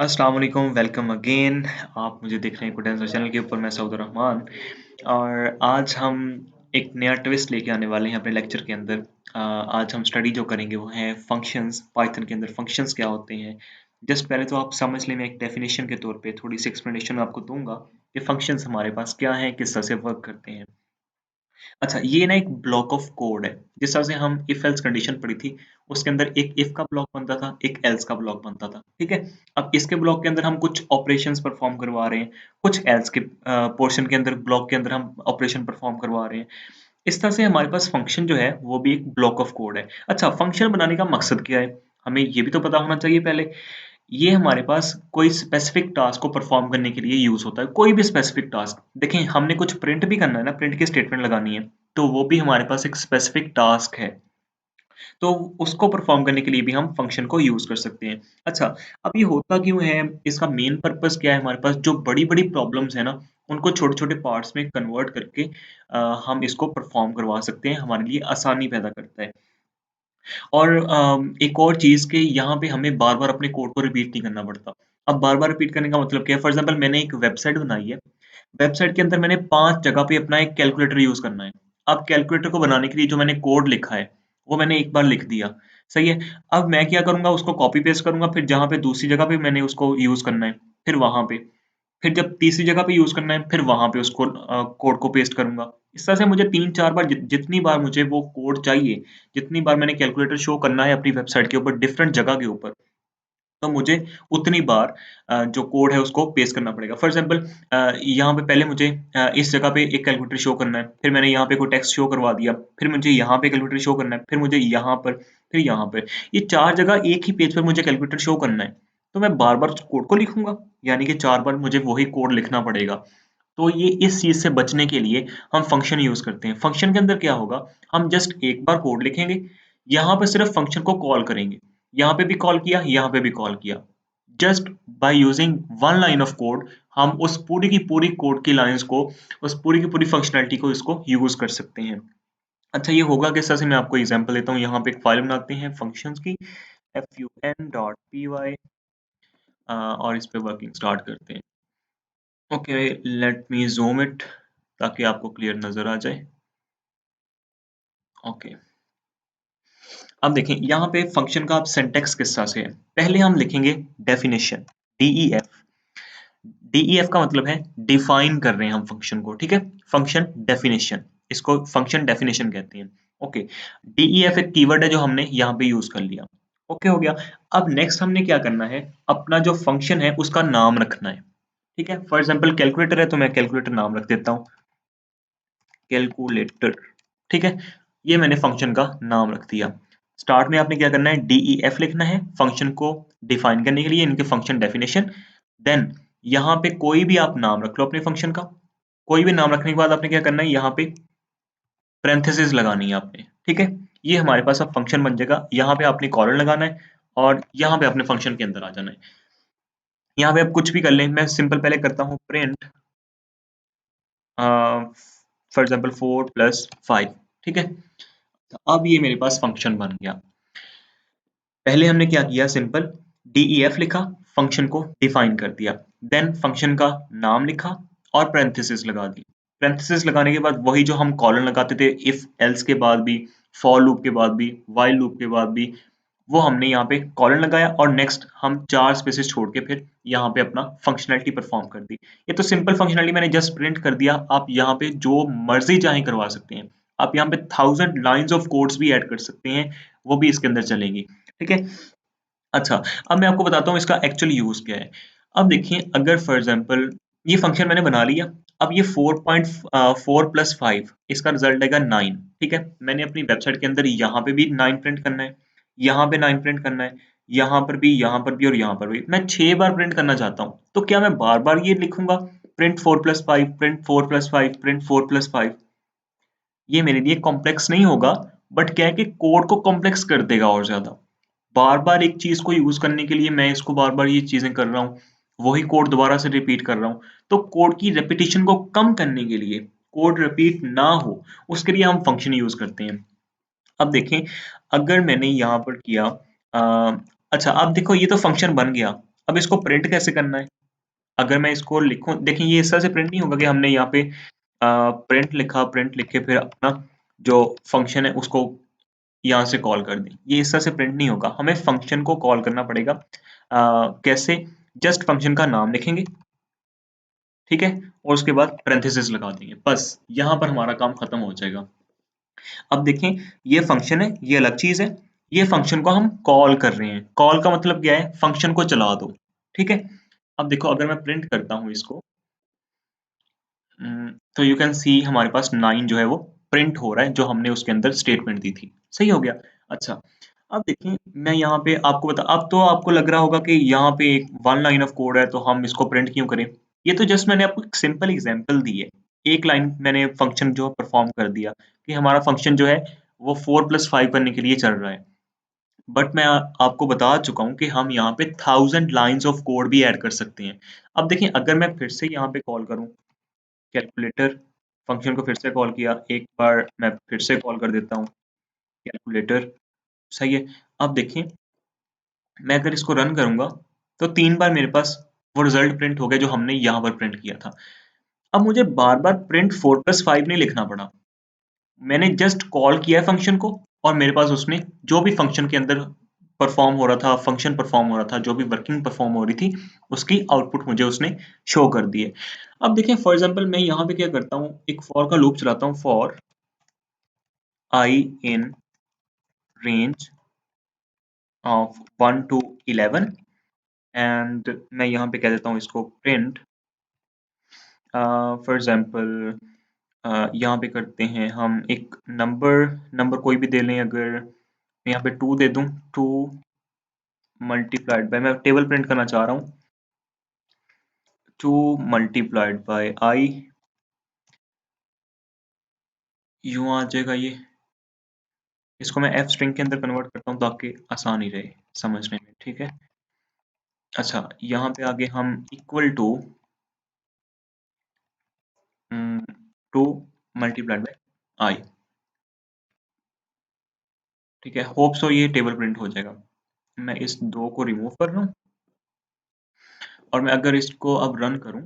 अस्सलाम वालेकुम, welcome again. आप मुझे देख रहे हैं कुडेंसर चैनल के ऊपर। मैं सऊद रहमान और आज हम एक नया ट्विस्ट लेके आने वाले हैं अपने लेक्चर के अंदर। आज हम स्टडी जो करेंगे वो है फंक्शंस। पाइथन के अंदर फंक्शंस क्या होते हैं। जस्ट पहले तो आप समझ लें, मैं एक डेफिनेशन के तौर पे थोड़ी सी एक्सप्लेनेशन आपको दूंगा कि फंक्शंस हमारे पास क्या हैं, किस तरह से वर्क करते हैं। अच्छा, ये ना एक ब्लॉक ऑफ कोड है। जिस तरह से हम इफ एल्स कंडीशन पढ़ी थी, उसके अंदर एक इफ का ब्लॉक बनता था, एक एल्स का ब्लॉक बनता था। ठीक है। अब इसके ब्लॉक के अंदर हम कुछ ऑपरेशंस परफॉर्म करवा रहे हैं, कुछ एल्स के पोर्शन के अंदर, ब्लॉक के अंदर हम ऑपरेशन परफॉर्म करवा रहे हैं। इस तरह से हमारे पास फंक्शन जो है वो भी एक ब्लॉक ऑफ कोड है। अच्छा, फंक्शन बनाने का मकसद क्या है, हमें ये भी तो पता होना चाहिए पहले। ये हमारे पास कोई स्पेसिफिक टास्क को परफॉर्म करने के लिए यूज होता है, कोई भी स्पेसिफिक टास्क। देखें, हमने कुछ प्रिंट भी करना है ना, प्रिंट की स्टेटमेंट लगानी है, तो वो भी हमारे पास एक स्पेसिफिक टास्क है। तो उसको परफॉर्म करने के लिए भी हम फंक्शन को यूज कर सकते हैं। अच्छा, अब ये होता क्यों है, इसका मेन पर्पस क्या है, हमारे पास जो बड़ी बड़ी प्रॉब्लम्स है ना, उनको छोटे छोटे पार्ट्स में कन्वर्ट करके हम इसको परफॉर्म करवा सकते हैं, हमारे लिए आसानी पैदा करता है। और एक और चीज़ कि यहाँ पे हमें बार-बार अपने कोड को रिपीट नहीं करना पड़ता। अब बार-बार रिपीट करने का मतलब क्या है? फॉर एग्ज़ाम्पल, मैंने एक वेबसाइट बनाई है। वेबसाइट के अंदर मैंने 5 जगह पे अपना एक कैलकुलेटर यूज़ करना है। अब कैलकुलेटर को बनाने के लिए जो मैंने कोड लिखा है, वो मैंने एक बार लिख दिया, सही है? अब मैं क्या करूँगा, उसको कॉपी पेस्ट करूँगा, फिर जहाँ पे दूसरी जगह पे मैंने उसको यूज़ करना है, फिर वहाँ पे। फिर जब तीसरी जगह पे यूज़ करना है, फिर वहाँ पे उसको कोड को पेस्ट करूँगा। इस तरह से मुझे 3-4 बार जितनी बार मुझे वो कोड चाहिए, जितनी बार मैंने कैलकुलेटर शो करना है अपनी वेबसाइट के ऊपर डिफरेंट जगह के ऊपर, तो मुझे उतनी बार जो कोड है उसको पेस्ट करना पड़ेगा। फॉर एग्ज़ाम्पल, यहाँ पे पहले मुझे इस जगह पे एक कैलकुलेटर शो करना है, फिर मैंने यहाँ पे कोई टेक्स्ट शो करवा दिया, फिर मुझे यहाँ पे कैलकुलेटर शो करना है, फिर मुझे यहाँ पर, फिर यहाँ पर। ये 4 जगह एक ही पेज पर मुझे कैलकुलेटर शो करना है, तो मैं बार-बार उस कोड को लिखूँगा, यानी कि 4 बार मुझे वही कोड लिखना पड़ेगा। तो ये इस चीज़ से बचने के लिए हम फंक्शन यूज़ करते हैं। फंक्शन के अंदर क्या होगा, हम जस्ट एक बार कोड लिखेंगे, यहाँ पे सिर्फ फंक्शन को कॉल करेंगे। यहाँ पे भी कॉल किया, यहाँ पे भी कॉल किया। Just by using one line of code हम उस पूरी की पूरी कोड की लाइन्स को, उस पूरी की पूरी फंक्शनैलिटी को इसको यूज़ कर सकते हैं। अच्छा, ये होगा किस तरह से, मैं आपको एग्ज़ाम्पल देता हूँ। यहाँ पे एक फाइल बनाते हैं फंक्शंस की, fun.py, और इस पे वर्किंग स्टार्ट करते हैं। Okay, let me zoom it ताकि आपको क्लियर नज़र आ जाए। ओके, अब देखें यहाँ पे फंक्शन का अब सिंटैक्स किस तरह से है। पहले हम लिखेंगे डेफिनिशन, डीईएफ। डीईएफ का मतलब है डिफाइन कर रहे हैं हम फंक्शन को, ठीक है? फंक्शन डेफिनिशन, इसको फंक्शन डेफिनिशन कहते हैं। ओके, डीईएफ एक कीवर्ड है जो हमने यहाँ पे यूज कर लिया। ओके, हो गया। अब नेक्स्ट हमने क्या करना है, अपना जो फंक्शन है उसका नाम रखना है। ठीक है, फॉर एग्जाम्पल कैलकुलेटर है तो मैं कैलकुलेटर नाम रख देता हूँ, कैलकुलेटर। ठीक है, ये मैंने फंक्शन का नाम रख दिया। स्टार्ट में आपने क्या करना है, डीईएफ लिखना है फंक्शन को डिफाइन करने के लिए, इनके फंक्शन डेफिनेशन। देन यहाँ पे कोई भी आप नाम रख लो अपने फंक्शन का। कोई भी नाम रखने के बाद आपने क्या करना है, यहाँ पे पैरेंथेसिस लगानी है आपने। ठीक है, ये हमारे पास अब फंक्शन बन जाएगा। यहाँ पे आपने कॉलन लगाना है और यहाँ पे अपने फंक्शन के अंदर आ जाना है। यहाँ पे आप कुछ भी कर लें, मैं सिंपल पहले करता हूँ प्रिंट फॉर एग्जाम्पल 4+5। ठीक है, तो अब ये मेरे पास फंक्शन बन गया। पहले हमने क्या किया, सिंपल डीईएफ लिखा, फंक्शन को डिफाइन कर दिया, देन फंक्शन का नाम लिखा और पैरेंथेसिस लगा दी। पैरेंथेसिस लगाने के बाद वही जो हम कॉलन लगाते थे इफ एल्स के बाद भी, फॉर लूप के बाद भी, व्हाइल लूप के बाद भी, वो हमने यहाँ पे कॉलन लगाया और नेक्स्ट हम 4 स्पेसेस छोड़ के फिर यहाँ पे अपना फंक्शनैलिटी परफॉर्म कर दी। ये तो सिंपल फंक्शनैलिटी मैंने जस्ट प्रिंट कर दिया। आप यहाँ पे जो मर्जी चाहे करवा सकते हैं। आप यहाँ पे 1000 लाइन्स ऑफ कोड्स भी ऐड कर सकते हैं, वो भी इसके अंदर चलेंगी। ठीक है। अच्छा, अब मैं आपको बताता हूँ इसका एक्चुअल यूज़ क्या है। अब देखिए, अगर फॉर एग्ज़ाम्पल ये फंक्शन मैंने बना लिया, अब ये 4.4+5 इसका रिज़ल्ट आएगा 9। ठीक है? मैंने अपनी वेबसाइट के अंदर यहाँ पे भी 9 प्रिंट करना है, यहाँ पे 9 प्रिंट करना है, यहाँ पर भी और यहाँ पर भी। मैं 6 बार प्रिंट करना चाहता हूँ, तो क्या मैं बार-बार ये लिखूँगा प्रिंट 4+5, प्रिंट 4+5, प्रिंट 4+5? ये मेरे लिए कॉम्प्लेक्स नहीं होगा, बट क्या है कि कोड को कॉम्प्लेक्स कर देगा और ज़्यादा। बार-बार एक चीज़ को यूज़ करने के लिए मैं इसको बार-बार ये चीज़ें कर रहा हूँ, वही कोड दोबारा से रिपीट कर रहा हूँ। तो कोड की रेपिटिशन को कम करने के लिए, कोड रिपीट ना हो, उसके लिए हम फंक्शन यूज़ करते हैं। अब देखें, अगर मैंने यहाँ पर किया, अच्छा अब देखो ये तो फंक्शन बन गया। अब इसको प्रिंट कैसे करना है? अगर मैं इसको लिखूं, देखिए ये इस तरह से प्रिंट नहीं होगा कि हमने यहाँ पे प्रिंट लिखा, प्रिंट लिख के फिर अपना जो फंक्शन है उसको यहाँ से कॉल कर दें। ये इस तरह से प्रिंट नहीं होगा, हमें फंक्शन को कॉल करना पड़ेगा। कैसे? जस्ट फंक्शन का नाम लिखेंगे, ठीक है, और उसके बाद पैरेंथेसिस लगा देंगे, बस यहाँ पर हमारा काम खत्म हो जाएगा। अब देखें, ये फंक्शन है, ये अलग चीज है, ये फंक्शन को हम कॉल कर रहे हैं। कॉल का मतलब क्या है? फंक्शन को चला दो, ठीक है। अब देखो, अगर मैं प्रिंट करता हूँ इसको, तो यू कैन सी हमारे पास 9 जो है वो प्रिंट हो रहा है, जो हमने उसके अंदर स्टेटमेंट दी थी। सही हो गया। अच्छा, अब देखिए, मैं यहाँ पे आपको अब तो आपको लग रहा होगा कि यहाँ पे एक 1 लाइन ऑफ कोड है, तो हम इसको प्रिंट क्यों करें? ये तो जस्ट मैंने आपको एक सिंपल एग्जांपल दी है। एक लाइन मैंने फंक्शन जो परफॉर्म कर दिया कि हमारा फंक्शन जो है वो 4+5 करने के लिए चल रहा है। बट मैं आपको बता चुका हूँ कि हम यहाँ पे 1000 लाइन्स ऑफ कोड भी ऐड कर सकते हैं। अब देखिए, अगर मैं फिर से यहाँ पे कॉल करूँ कैलकुलेटर, फंक्शन को फिर से कॉल किया, एक बार मैं फिर से कॉल कर देता हूँ कैलकुलेटर, सही है। अब देखिए, मैं अगर इसको रन करूंगा तो 3 बार मेरे पास वो रिजल्ट प्रिंट हो गया जो हमने यहाँ पर प्रिंट किया था। अब मुझे बार बार प्रिंट 4+5 नहीं लिखना पड़ा, मैंने जस्ट कॉल किया है फंक्शन को, और मेरे पास उसने जो भी फंक्शन के अंदर परफॉर्म हो रहा था, फंक्शन परफॉर्म हो रहा था, जो भी वर्किंग परफॉर्म हो रही थी, उसकी आउटपुट मुझे उसने शो कर दी है। अब देखिए, फॉर एग्जांपल मैं यहाँ पे क्या करता हूँ, एक फॉर का लूप चलाता हूँ, for I in range of 1 to 11, and मैं यहाँ पे कह देता हूँ इसको प्रिंट, फॉर एग्जांपल यहाँ पे करते हैं हम एक नंबर, नंबर कोई भी दे लें, अगर मैं यहाँ पे 2 दे दूं, 2 मल्टीप्लाइड बाय, मैं टेबल प्रिंट करना चाह रहा हूँ, 2 मल्टीप्लाइड बाय आई, यूं आ जाएगा ये। इसको मैं एफ स्ट्रिंग के अंदर कन्वर्ट करता हूँ ताकि आसान ही रहे समझने में, ठीक है। अच्छा, यहाँ पे आगे हम इक्वल टू 2 मल्टीप्लाइड बाय आई, ठीक है। होप सो ये टेबल प्रिंट हो जाएगा। मैं इस 2 को रिमूव कर रहा हूँ, और मैं अगर इसको अब रन करूँ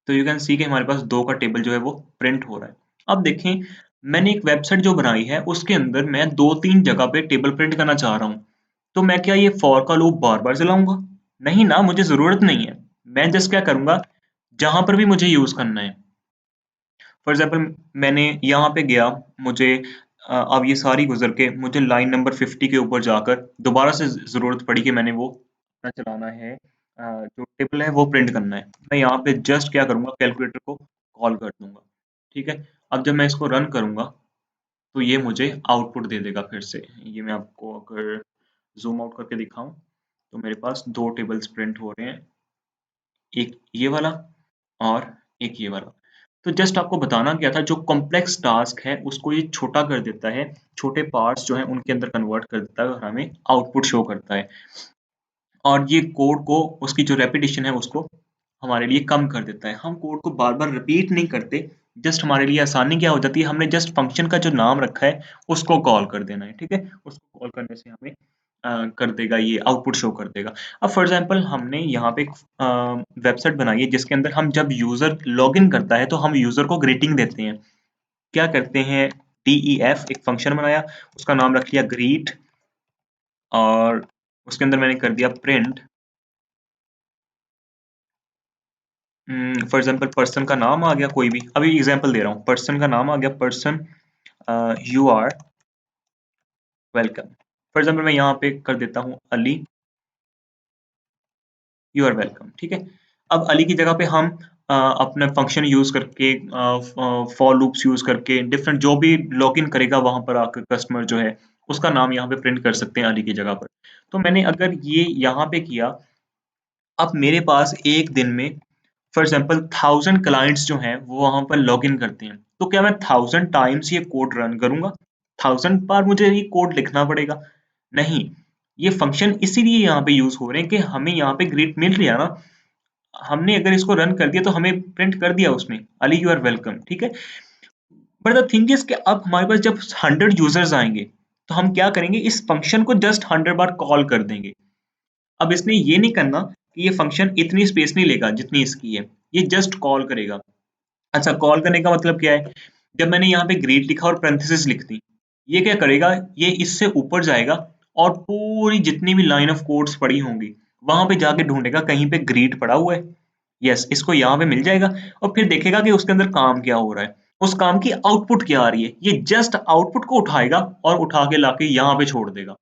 तो यू कैन सी कि हमारे पास 2 का टेबल जो है वो प्रिंट हो रहा है। अब देखें, मैंने एक वेबसाइट जो बनाई है उसके अंदर मैं 2-3 जगह पे टेबल प्रिंट करना चाह रहा हूँ, तो मैं क्या ये फॉर का लूप बार बार चलाऊंगा? नहीं ना, मुझे जरूरत नहीं है। मैं जस्ट क्या करूंगा, जहां पर भी मुझे यूज करना है, फॉर एग्जाम्पल मैंने यहाँ पे गया, मुझे अब ये सारी गुजर के मुझे लाइन नंबर 50 के ऊपर जाकर दोबारा से जरूरत पड़ी कि मैंने वो अपना चलाना है, जो टेबल है वो प्रिंट करना है, मैं यहाँ पे जस्ट क्या करूंगा, कैलकुलेटर को कॉल कर दूंगा, ठीक है। अब जब मैं इसको रन करूंगा तो ये मुझे आउटपुट दे देगा फिर से। ये मैं आपको अगर जूम आउट करके दिखाऊं तो मेरे पास 2 टेबल्स प्रिंट हो रहे हैं, एक ये वाला और एक ये वाला। तो जस्ट आपको बताना क्या था, जो कॉम्प्लेक्स टास्क है उसको ये छोटा कर देता है, छोटे पार्ट्स जो हैं उनके अंदर कन्वर्ट कर देता है और हमें आउटपुट शो करता है, और ये कोड को, उसकी जो रेपिटेशन है उसको हमारे लिए कम कर देता है। हम कोड को बार बार रिपीट नहीं करते, जस्ट हमारे लिए आसानी क्या हो जाती है, हमने जस्ट फंक्शन का जो नाम रखा है उसको कॉल कर देना है, ठीक है। उसको कॉल करने से हमें कर देगा, ये आउटपुट शो कर देगा। अब फॉर एग्जांपल हमने यहाँ पे एक वेबसाइट बनाई है जिसके अंदर हम जब यूजर लॉगिन करता है तो हम यूजर को ग्रीटिंग देते हैं। क्या करते हैं, DEF एक फंक्शन बनाया, उसका नाम रख लिया ग्रीट, और उसके अंदर मैंने कर दिया प्रिंट, फॉर एग्जांपल पर्सन का नाम आ गया, कोई भी, अभी एग्जांपल दे रहा हूँ, पर्सन का नाम आ गया, person you are welcome. For example मैं यहाँ पे कर देता हूँ अली, यू आर वेलकम, ठीक है। अब अली की जगह पे हम अपना फंक्शन यूज करके, फॉर लूप्स यूज करके, डिफरेंट जो भी लॉगिन करेगा वहां पर आकर कस्टमर जो है उसका नाम यहाँ पे प्रिंट कर सकते हैं अली की जगह पर। तो मैंने अगर ये यहाँ पे किया, अब मेरे पास एक दिन में फॉर एग्जाम्पल 1000 क्लाइंट्स जो हैं वो वहां पर लॉग इन करते हैं, तो क्या मैं 1000 टाइम्स ये कोड रन करूंगा? 1000 बार मुझे ये कोड लिखना पड़ेगा? नहीं, ये फंक्शन इसीलिए यहाँ पे यूज हो रहे हैं कि हमें यहाँ पे ग्रीट मिल रहा है ना, हमने अगर इसको रन कर दिया तो हमें प्रिंट कर दिया उसने अली यू आर वेलकम, ठीक है। बट द थिंग इज कि अब हमारे पास जब 100 यूजर्स आएंगे तो हम क्या करेंगे, इस फंक्शन को जस्ट 100 बार कॉल कर देंगे। अब इसने ये नहीं करना कि ये फंक्शन इतनी स्पेस नहीं लेगा जितनी इसकी है, ये जस्ट कॉल करेगा। अच्छा, कॉल करने का मतलब क्या है? जब मैंने यहाँ पे ग्रीट लिखा और पैरेंथेसिस लिख दी, ये क्या करेगा? ये इससे ऊपर जाएगा और पूरी जितनी भी लाइन ऑफ कोड्स पड़ी होंगी, वहां पे जाके ढूंढेगा कहीं पे ग्रीट पड़ा हुआ है। यस, इसको यहाँ पे मिल जाएगा और फिर देखेगा कि उसके अंदर काम क्या हो रहा है, उस काम की आउटपुट क्या आ रही है। ये जस्ट आउटपुट को उठाएगा और उठा के लाके यहाँ पे छोड़ देगा।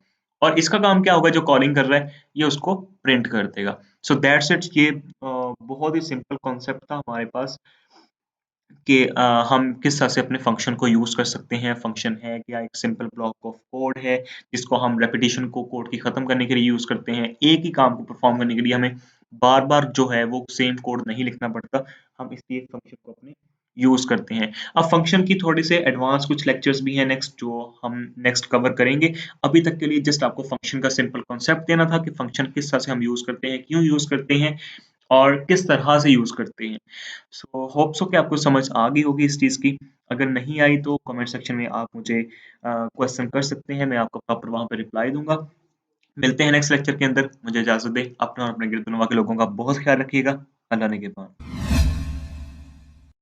और इसका काम क्या होगा? जो कॉलिंग कर रहा है, ये उसको प्रिंट कर देगा। So that's it. ये बहुत ही सिंपल कॉन्सेप्ट था हमारे पास कि हम किस तरह से अपने फंक्शन को यूज़ कर सकते हैं। फंक्शन है क्या? एक सिंपल ब्लॉक ऑफ कोड है, जिसको हम रेपिटेशन को कोड की खत्म करने के लिए यूज़ करते हैं। एक ही काम को परफॉर्म करने के लिए हमें बार-बार जो है वो सेम कोड नहीं लिखना पड़ता। हम इसलिए फंक्शन को अपने यूज़ करते हैं। अब फंक्शन की थोड़े से एडवांस कुछ लेक्चर्स भी हैं नेक्स्ट, जो हम नेक्स्ट कवर करेंगे। अभी तक के लिए जस्ट आपको फंक्शन का सिंपल कॉन्सेप्ट देना था कि फंक्शन किस तरह से हम यूज़ करते हैं, क्यों यूज़ करते हैं और किस तरह से यूज़ करते हैं। सो होप सो कि आपको समझ आ गई होगी इस चीज़ की। अगर नहीं आई तो कमेंट सेक्शन में आप मुझे क्वेश्चन कर सकते हैं, मैं आपको प्रॉपर वहाँ पे रिप्लाई दूँगा। मिलते हैं नेक्स्ट लेक्चर के अंदर, मुझे इजाज़त दें। अपना और अपने गिरद-व-नमा के लोगों का बहुत ख़्याल रखिएगा। अल्लाह निगहबान।